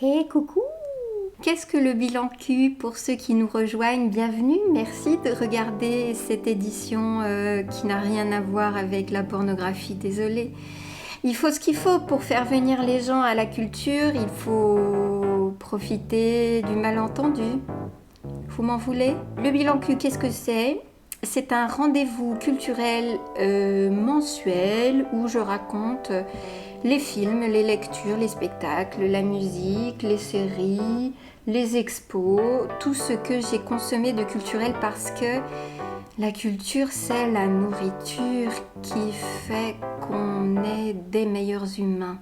Hey, coucou! Qu'est-ce que le bilan Q pour ceux qui nous rejoignent? Bienvenue, merci de regarder cette édition qui n'a rien à voir avec la pornographie, désolée. Il faut ce qu'il faut pour faire venir les gens à la culture, il faut profiter du malentendu. Vous m'en voulez? Le bilan Q, qu'est-ce que c'est? C'est un rendez-vous culturel mensuel où je raconte les films, les lectures, les spectacles, la musique, les séries, les expos, tout ce que j'ai consommé de culturel parce que la culture, c'est la nourriture qui fait qu'on est des meilleurs humains.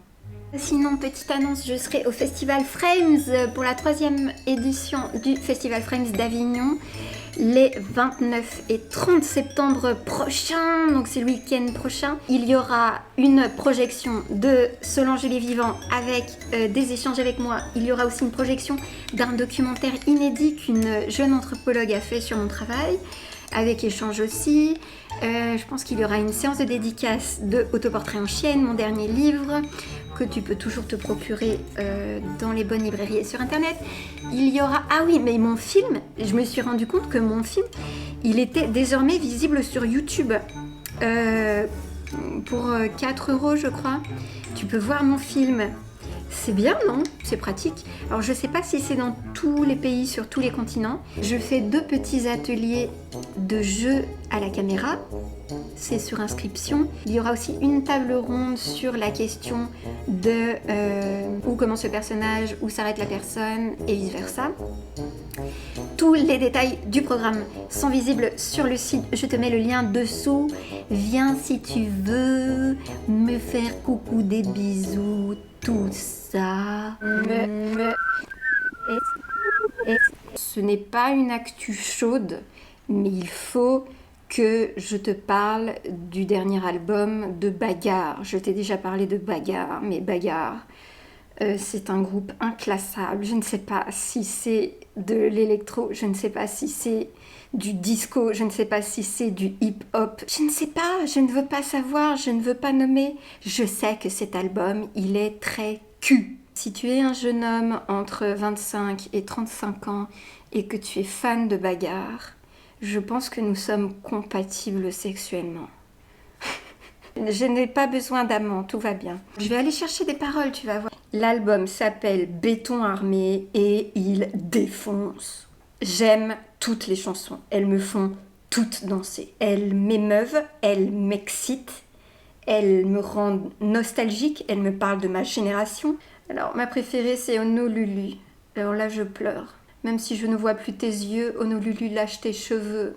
Sinon, petite annonce, je serai au Festival Frames pour la 3e édition du Festival Frames d'Avignon les 29 et 30 septembre prochains, donc c'est le week-end prochain. Il y aura une projection de Solange les Vivants avec des échanges avec moi. Il y aura aussi une projection d'un documentaire inédit qu'une jeune anthropologue a fait sur mon travail, avec échange aussi. Je pense qu'il y aura une séance de dédicace de Autoportrait en chienne, mon dernier livre, que tu peux toujours te procurer dans les bonnes librairies et sur internet. Il y aura... Ah oui, mais mon film, je me suis rendu compte que mon film, il était désormais visible sur YouTube pour 4 € je crois. Tu peux voir mon film. C'est bien, non? C'est pratique. Alors, je ne sais pas si c'est dans tous les pays, sur tous les continents. Je fais 2 petits ateliers de jeux à la caméra. C'est sur inscription. Il y aura aussi une table ronde sur la question de où commence le personnage, où s'arrête la personne et vice-versa. Tous les détails du programme sont visibles sur le site. Je te mets le lien dessous. Viens si tu veux me faire coucou, des bisous, tout ça. Ce n'est pas une actu chaude, mais il faut que je te parle du dernier album de Bagarre. Je t'ai déjà parlé de Bagarre, mais Bagarre, c'est un groupe inclassable. Je ne sais pas si c'est de l'électro, je ne sais pas si c'est du disco, je ne sais pas si c'est du hip-hop. Je ne sais pas, je ne veux pas savoir, je ne veux pas nommer. Je sais que cet album, il est très cul. Si tu es un jeune homme entre 25 et 35 ans et que tu es fan de Bagarre, je pense que nous sommes compatibles sexuellement. Je n'ai pas besoin d'amant, tout va bien. Je vais aller chercher des paroles, tu vas voir. L'album s'appelle Béton Armé et il défonce. J'aime toutes les chansons, elles me font toutes danser. Elles m'émeuvent, elles m'excitent, elles me rendent nostalgique, elles me parlent de ma génération. Alors ma préférée c'est Honolulu. Alors là je pleure. Même si je ne vois plus tes yeux, Honolulu lâche tes cheveux.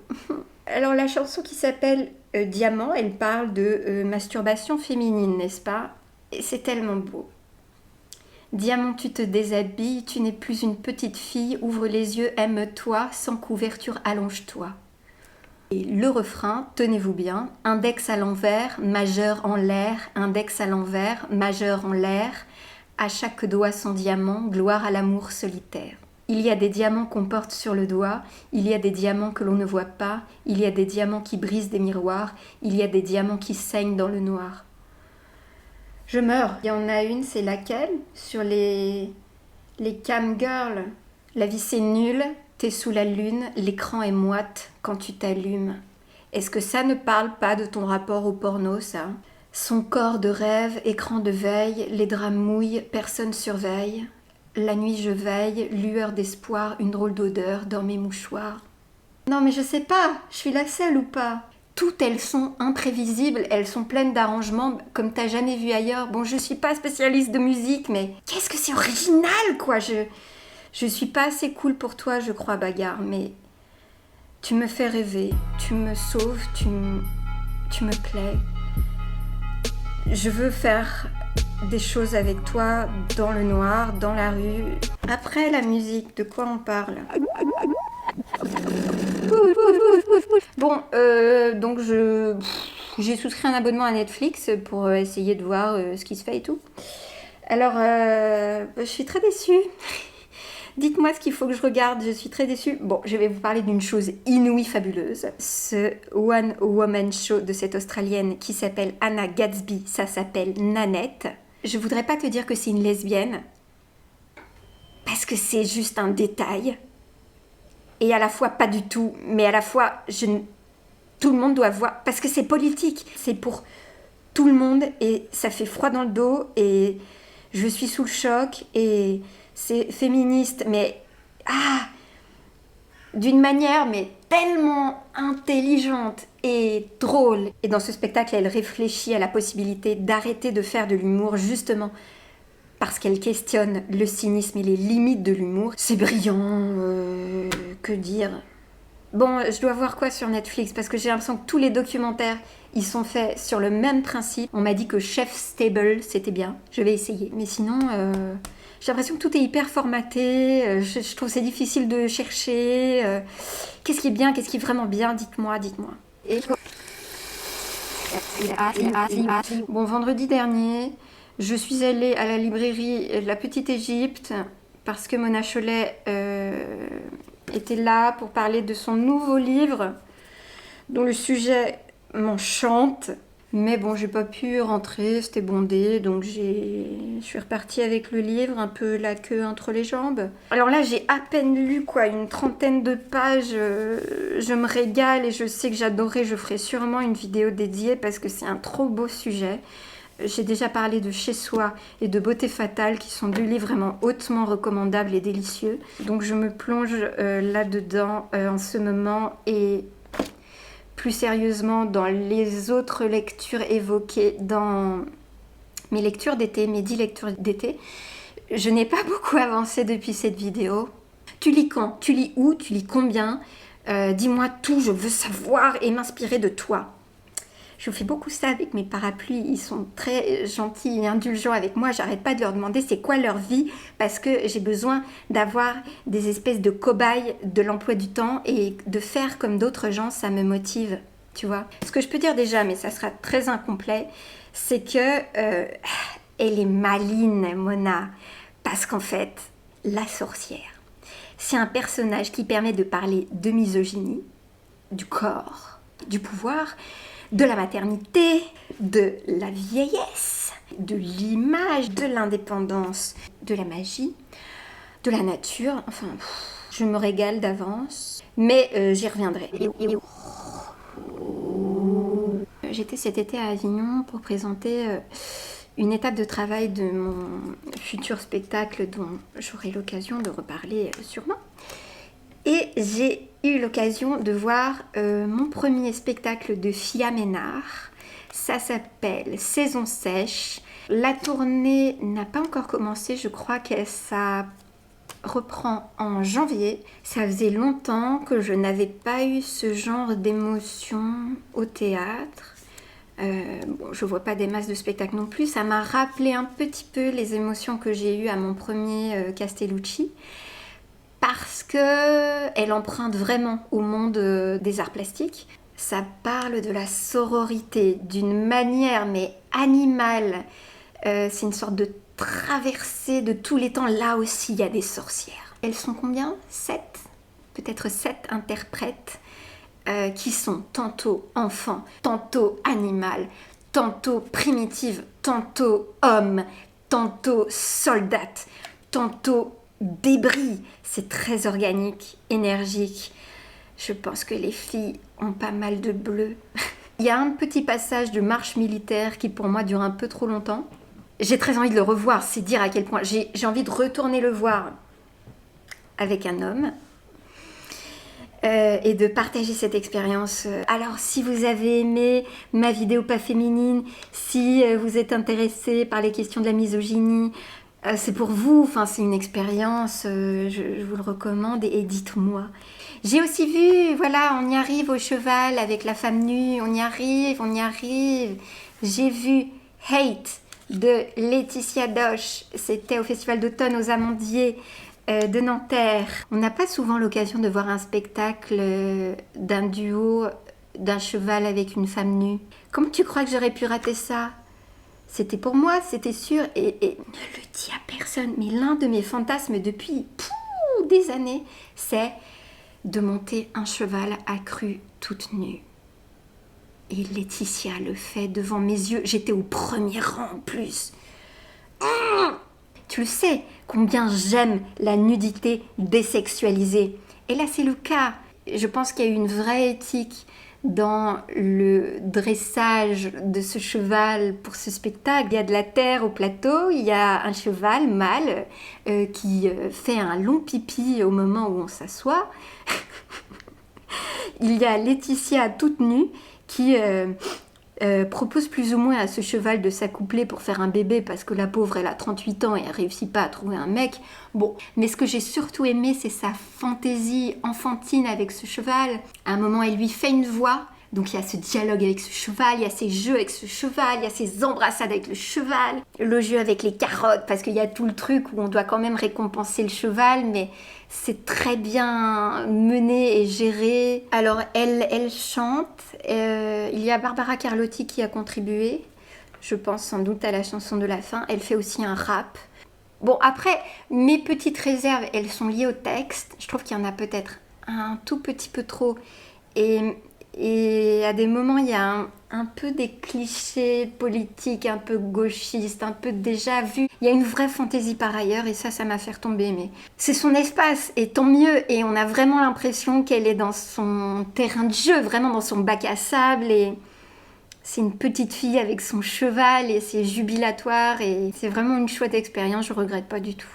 Alors la chanson qui s'appelle Diamant, elle parle de masturbation féminine, n'est-ce pas? Et c'est tellement beau. Diamant, tu te déshabilles, tu n'es plus une petite fille, ouvre les yeux, aime-toi, sans couverture, allonge-toi. Et le refrain, tenez-vous bien, index à l'envers, majeur en l'air, index à l'envers, majeur en l'air, à chaque doigt son diamant, gloire à l'amour solitaire. Il y a des diamants qu'on porte sur le doigt, il y a des diamants que l'on ne voit pas, il y a des diamants qui brisent des miroirs, il y a des diamants qui saignent dans le noir. Je meurs. Il y en a une, c'est laquelle? Sur les cam girls. La vie c'est nul, t'es sous la lune, l'écran est moite quand tu t'allumes. Est-ce que ça ne parle pas de ton rapport au porno, ça? Son corps de rêve, écran de veille, les draps mouillent, personne surveille. La nuit je veille, lueur d'espoir, une drôle d'odeur dans mes mouchoirs. Non mais je sais pas, je suis la seule ou pas? Toutes elles sont imprévisibles, elles sont pleines d'arrangements comme t'as jamais vu ailleurs. Bon, je suis pas spécialiste de musique, mais qu'est-ce que c'est original, quoi. Je suis pas assez cool pour toi, je crois, Bagarre, mais tu me fais rêver, tu me sauves, tu me plais. Je veux faire des choses avec toi dans le noir, dans la rue. Après la musique, de quoi on parle? Bon, donc j'ai souscrit un abonnement à Netflix pour essayer de voir ce qui se fait et tout. Alors, je suis très déçue. Dites-moi ce qu'il faut que je regarde, je suis très déçue. Bon, je vais vous parler d'une chose inouïe, fabuleuse. Ce One Woman Show de cette Australienne qui s'appelle Anna Gadsby, ça s'appelle Nanette. Je voudrais pas te dire que c'est une lesbienne. parce que c'est juste un détail. Et à la fois pas du tout, mais à la fois tout le monde doit voir, parce que c'est politique, c'est pour tout le monde et ça fait froid dans le dos et je suis sous le choc et c'est féministe, mais d'une manière mais tellement intelligente et drôle. Et dans ce spectacle, elle réfléchit à la possibilité d'arrêter de faire de l'humour justement parce qu'elle questionne le cynisme et les limites de l'humour. C'est brillant, que dire. Bon, je dois voir quoi sur Netflix parce que j'ai l'impression que tous les documentaires, ils sont faits sur le même principe. On m'a dit que Chef's Table, c'était bien. Je vais essayer. Mais sinon, j'ai l'impression que tout est hyper formaté. Je trouve que c'est difficile de chercher. Qu'est-ce qui est bien, qu'est-ce qui est vraiment bien? Dites-moi. Et... Bon, vendredi dernier, je suis allée à la librairie La Petite Égypte parce que Mona Chollet était là pour parler de son nouveau livre dont le sujet m'enchante. Mais bon, j'ai pas pu rentrer, c'était bondé, donc je suis repartie avec le livre, un peu la queue entre les jambes. Alors là, j'ai à peine lu une 30aine de pages, je me régale et je sais que j'adorerais, je ferai sûrement une vidéo dédiée parce que c'est un trop beau sujet. J'ai déjà parlé de Chez Soi et de Beauté Fatale qui sont deux livres vraiment hautement recommandables et délicieux. Donc je me plonge là-dedans en ce moment et plus sérieusement dans les autres lectures évoquées dans mes lectures d'été, mes 10 lectures d'été. Je n'ai pas beaucoup avancé depuis cette vidéo. Tu lis quand? Tu lis où? Tu lis combien? Dis-moi tout, je veux savoir et m'inspirer de toi. Je fais beaucoup ça avec mes parapluies, ils sont très gentils et indulgents avec moi, j'arrête pas de leur demander c'est quoi leur vie parce que j'ai besoin d'avoir des espèces de cobayes de l'emploi du temps et de faire comme d'autres gens, ça me motive, tu vois. Ce que je peux dire déjà, mais ça sera très incomplet, c'est que elle est maline, Mona, parce qu'en fait, la sorcière, c'est un personnage qui permet de parler de misogynie, du corps, du pouvoir, de la maternité, de la vieillesse, de l'image, de l'indépendance, de la magie, de la nature. Enfin, je me régale d'avance, mais j'y reviendrai. J'étais cet été à Avignon pour présenter une étape de travail de mon futur spectacle dont j'aurai l'occasion de reparler sûrement. Et j'ai eu l'occasion de voir mon premier spectacle de Fia Ménard. Ça s'appelle Saison sèche. La tournée n'a pas encore commencé, je crois que ça reprend en janvier. Ça faisait longtemps que je n'avais pas eu ce genre d'émotion au théâtre. Bon, je vois pas des masses de spectacles non plus. Ça m'a rappelé un petit peu les émotions que j'ai eues à mon premier Castellucci. Parce qu'elle emprunte vraiment au monde des arts plastiques. Ça parle de la sororité d'une manière mais animale. C'est une sorte de traversée de tous les temps. Là aussi, il y a des sorcières. Elles sont combien? 7? Peut-être 7 interprètes qui sont tantôt enfants, tantôt animales, tantôt primitives, tantôt hommes, tantôt soldates, tantôt débris. C'est très organique, énergique. Je pense que les filles ont pas mal de bleu. Il y a un petit passage de marche militaire qui pour moi dure un peu trop longtemps. J'ai très envie de le revoir, c'est dire à quel point j'ai envie de retourner le voir avec un homme et de partager cette expérience. Alors si vous avez aimé ma vidéo pas féminine, si vous êtes intéressé par les questions de la misogynie, c'est pour vous, enfin, c'est une expérience, je vous le recommande et dites-moi. J'ai aussi vu, voilà, on y arrive au cheval avec la femme nue, on y arrive. J'ai vu Hate de Laetitia Doche, c'était au Festival d'automne aux Amandiers de Nanterre. On n'a pas souvent l'occasion de voir un spectacle d'un duo d'un cheval avec une femme nue. Comment tu crois que j'aurais pu rater ça ? C'était pour moi, c'était sûr, et ne le dis à personne, mais l'un de mes fantasmes depuis des années, c'est de monter un cheval accru toute nue. Et Laetitia le fait devant mes yeux, j'étais au premier rang en plus. Tu le sais, combien j'aime la nudité désexualisée. Et là, c'est le cas. Je pense qu'il y a eu une vraie éthique dans le dressage de ce cheval pour ce spectacle. Il y a de la terre au plateau, il y a un cheval mâle qui fait un long pipi au moment où on s'assoit. Il y a Laetitia toute nue qui propose plus ou moins à ce cheval de s'accoupler pour faire un bébé parce que la pauvre elle a 38 ans et elle réussit pas à trouver un mec. Bon, mais ce que j'ai surtout aimé, c'est sa fantaisie enfantine avec ce cheval. À un moment, elle lui fait une voix. Donc il y a ce dialogue avec ce cheval, il y a ces jeux avec ce cheval, il y a ces embrassades avec le cheval, le jeu avec les carottes, parce qu'il y a tout le truc où on doit quand même récompenser le cheval, mais c'est très bien mené et géré. Alors elle chante, il y a Barbara Carlotti qui a contribué, je pense sans doute à la chanson de la fin, elle fait aussi un rap. Bon, après, mes petites réserves, elles sont liées au texte, je trouve qu'il y en a peut-être un tout petit peu trop, et à des moments, il y a un peu des clichés politiques, un peu gauchistes, un peu déjà vus. Il y a une vraie fantaisie par ailleurs et ça m'a fait retomber. Mais c'est son espace et tant mieux. Et on a vraiment l'impression qu'elle est dans son terrain de jeu, vraiment dans son bac à sable. Et c'est une petite fille avec son cheval et c'est jubilatoire. Et c'est vraiment une chouette expérience, je ne regrette pas du tout.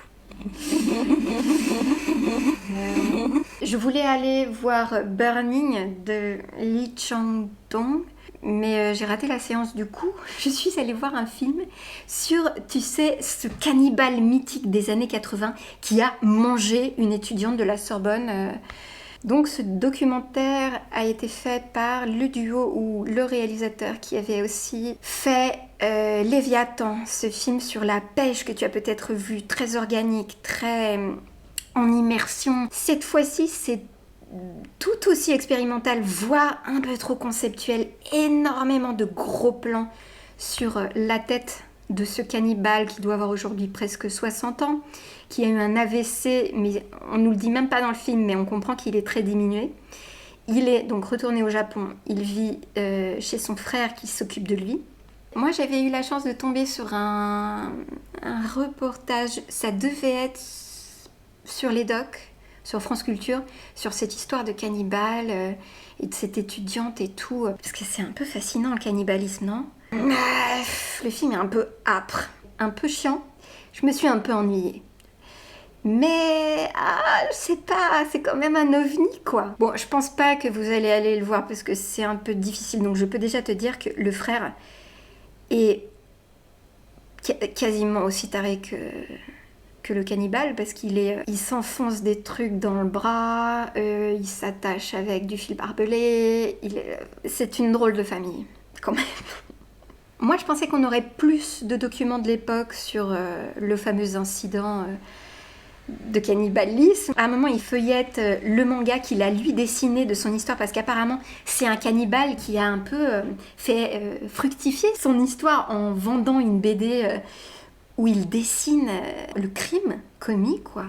Je voulais aller voir Burning de Lee Chang-dong, mais j'ai raté la séance du coup. Je suis allée voir un film sur, tu sais, ce cannibale mythique des années 80 qui a mangé une étudiante de la Sorbonne. Donc ce documentaire a été fait par le duo ou le réalisateur qui avait aussi fait Léviathan, ce film sur la pêche que tu as peut-être vu, très organique, très en immersion. Cette fois-ci, c'est tout aussi expérimental, voire un peu trop conceptuel. Énormément de gros plans sur la tête de ce cannibale qui doit avoir aujourd'hui presque 60 ans, qui a eu un AVC, mais on ne nous le dit même pas dans le film, mais on comprend qu'il est très diminué. Il est donc retourné au Japon, il vit chez son frère qui s'occupe de lui. Moi, j'avais eu la chance de tomber sur un reportage, ça devait être sur les docs, sur France Culture, sur cette histoire de cannibale et de cette étudiante et tout. Parce que c'est un peu fascinant le cannibalisme, non ? Le film est un peu âpre, un peu chiant. Je me suis un peu ennuyée. Mais, je sais pas, c'est quand même un ovni, quoi. Bon, je pense pas que vous allez aller le voir parce que c'est un peu difficile. Donc je peux déjà te dire que le frère est quasiment aussi taré que le cannibale parce il s'enfonce des trucs dans le bras, il s'attache avec du fil barbelé. C'est une drôle de famille, quand même. Moi, je pensais qu'on aurait plus de documents de l'époque sur le fameux incident de cannibalisme. À un moment, il feuillette le manga qu'il a lui dessiné de son histoire parce qu'apparemment, c'est un cannibale qui a un peu fait fructifier son histoire en vendant une BD où il dessine le crime commis, quoi.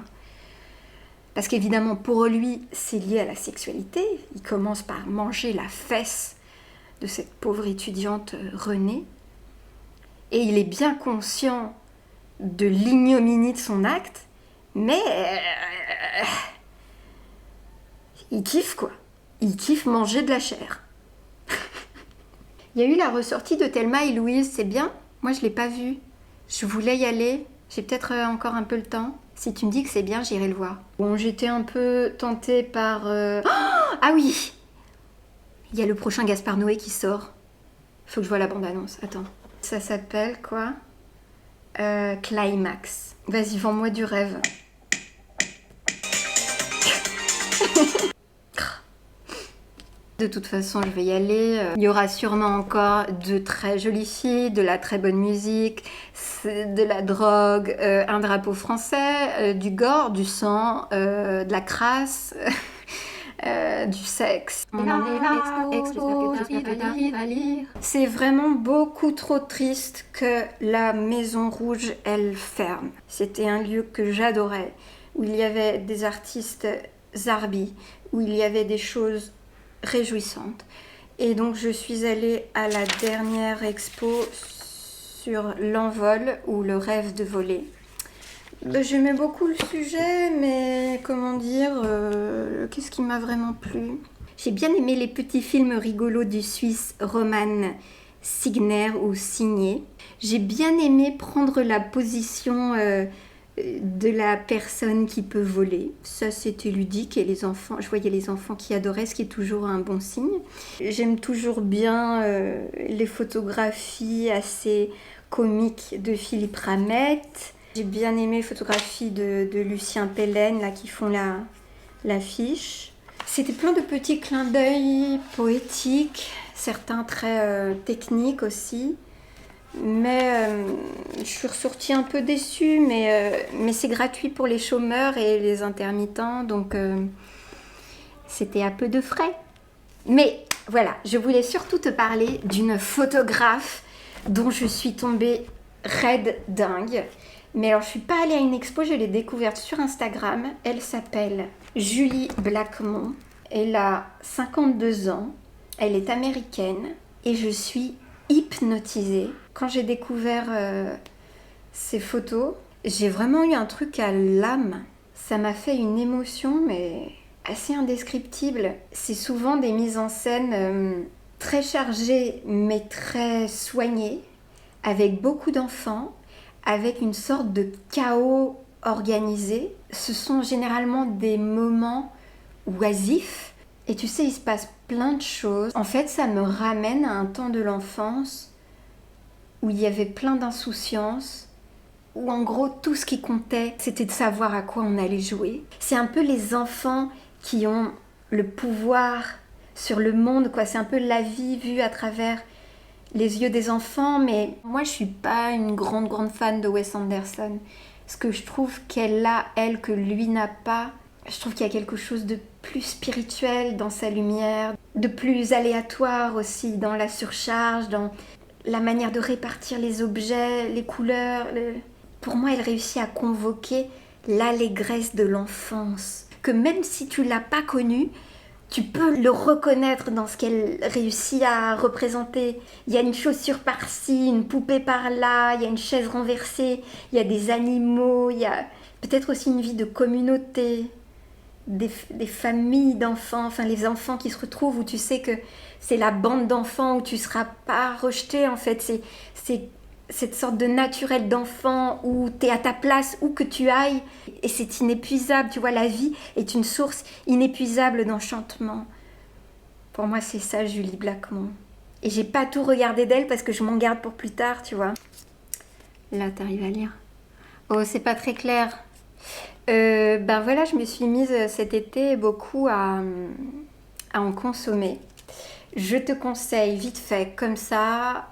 Parce qu'évidemment, pour lui, c'est lié à la sexualité. Il commence par manger la fesse de cette pauvre étudiante Renée. Et il est bien conscient de l'ignominie de son acte, mais il kiffe, quoi. Il kiffe manger de la chair. Il y a eu la ressortie de Thelma et Louise, c'est bien. Moi, je ne l'ai pas vue. Je voulais y aller. J'ai peut-être encore un peu le temps. Si tu me dis que c'est bien, j'irai le voir. Bon, j'étais un peu tentée par... Ah oui! Il y a le prochain Gaspard Noé qui sort. Faut que je voie la bande-annonce. Attends. Ça s'appelle quoi? Climax. Vas-y, vends-moi du rêve. De toute façon, je vais y aller. Il y aura sûrement encore de très jolies filles, de la très bonne musique, de la drogue, un drapeau français, du gore, du sang, de la crasse, du sexe. C'est vraiment beaucoup trop triste que la Maison Rouge, elle ferme. C'était un lieu que j'adorais, où il y avait des artistes zarbi, où il y avait des choses réjouissante. Et donc je suis allée à la dernière expo sur l'envol ou le rêve de voler J'aimais beaucoup le sujet, mais comment dire, qu'est-ce qui m'a vraiment plu? J'ai bien aimé les petits films rigolos du Suisse Roman Signer ou Signé. J'ai bien aimé prendre la position de la personne qui peut voler. Ça, c'était ludique et les enfants, je voyais les enfants qui adoraient, ce qui est toujours un bon signe. J'aime toujours bien les photographies assez comiques de Philippe Ramette. J'ai bien aimé les photographies de Lucien Pellen là, qui font l'affiche. C'était plein de petits clins d'œil poétiques, certains très techniques aussi. Mais je suis ressortie un peu déçue, mais c'est gratuit pour les chômeurs et les intermittents, donc c'était à peu de frais. Mais voilà, je voulais surtout te parler d'une photographe dont je suis tombée raide dingue. Mais alors, je suis pas allée à une expo, je l'ai découverte sur Instagram. Elle s'appelle Julie Blackmon. Elle a 52 ans. Elle est américaine. Et je suis hypnotisée. Quand j'ai découvert ces photos, j'ai vraiment eu un truc à l'âme. Ça m'a fait une émotion, mais assez indescriptible. C'est souvent des mises en scène très chargées, mais très soignées, avec beaucoup d'enfants, avec une sorte de chaos organisé. Ce sont généralement des moments oisifs. Et tu sais, il se passe plein de choses. En fait, ça me ramène à un temps de l'enfance où il y avait plein d'insouciance, où en gros, tout ce qui comptait, c'était de savoir à quoi on allait jouer. C'est un peu les enfants qui ont le pouvoir sur le monde, quoi. C'est un peu la vie vue à travers les yeux des enfants, mais moi je suis pas une grande fan de Wes Anderson. Ce que je trouve qu'elle a, elle, que lui n'a pas, je trouve qu'il y a quelque chose de plus spirituel dans sa lumière, de plus aléatoire aussi dans la surcharge, dans la manière de répartir les objets, les couleurs. Pour moi, elle réussit à convoquer l'allégresse de l'enfance, que même si tu l'as pas connue, tu peux le reconnaître dans ce qu'elle réussit à représenter. Il y a une chaussure par-ci, une poupée par-là, il y a une chaise renversée, il y a des animaux, il y a peut-être aussi une vie de communauté, des familles d'enfants, enfin les enfants qui se retrouvent où tu sais que c'est la bande d'enfants où tu ne seras pas rejeté en fait. C'est cette sorte de naturel d'enfant où tu es à ta place, où que tu ailles, et c'est inépuisable, tu vois, la vie est une source inépuisable d'enchantement. Pour moi, c'est ça, Julie Blackmon. Et j'ai pas tout regardé d'elle parce que je m'en garde pour plus tard, tu vois. Là, t'arrives à lire. Oh, c'est pas très clair. Ben voilà, je me suis mise cet été beaucoup à en consommer. Je te conseille vite fait, comme ça,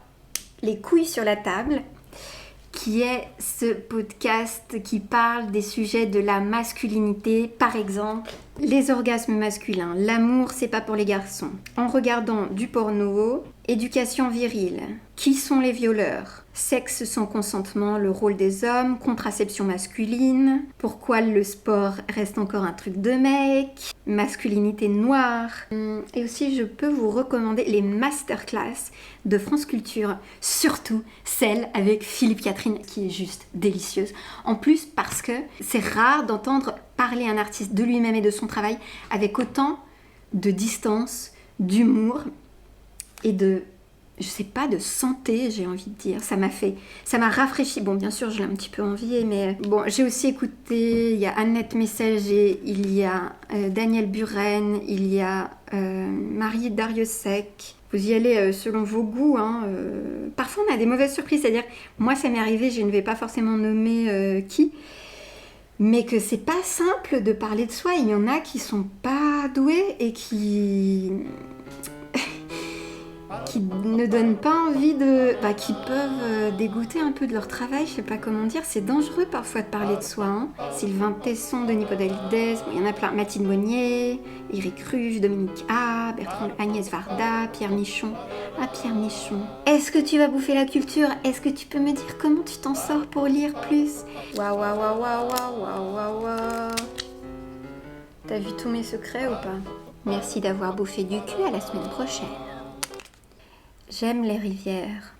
Les couilles sur la table, qui est ce podcast qui parle des sujets de la masculinité, par exemple les orgasmes masculins, l'amour c'est pas pour les garçons, en regardant du porno, éducation virile, qui sont les violeurs, sexe sans consentement, le rôle des hommes, contraception masculine, pourquoi le sport reste encore un truc de mec, masculinité noire. Et aussi je peux vous recommander les masterclass de France Culture, surtout celle avec Philippe Catherine qui est juste délicieuse. En plus parce que c'est rare d'entendre parler un artiste de lui-même et de son travail avec autant de distance, d'humour et de, je sais pas, de santé, j'ai envie de dire. Ça m'a rafraîchi. Bon, bien sûr, je l'ai un petit peu envié, mais bon, j'ai aussi écouté, il y a Annette Messager, il y a Daniel Buren, il y a Marie Dariussec. Vous y allez selon vos goûts, hein. Parfois, on a des mauvaises surprises, c'est-à-dire, moi, ça m'est arrivé, je ne vais pas forcément nommer qui, mais que c'est pas simple de parler de soi. Il y en a qui sont pas doués et qui ne donnent pas envie de... qui peuvent dégoûter un peu de leur travail, je sais pas comment dire. C'est dangereux parfois de parler de soi, hein. Sylvain Tesson, Denis Podalides, il y en a plein. Mathilde Monnier, Éric Ruge, Dominique A, Bertrand, Agnès Varda, Pierre Michon. Ah, Pierre Michon. Est-ce que tu vas bouffer la culture? Est-ce que tu peux me dire comment tu t'en sors pour lire plus? Waouh, waouh, waouh, waouh, waouh, waouh, waouh. T'as vu tous mes secrets ou pas? Merci d'avoir bouffé du cul, à la semaine prochaine. J'aime les rivières.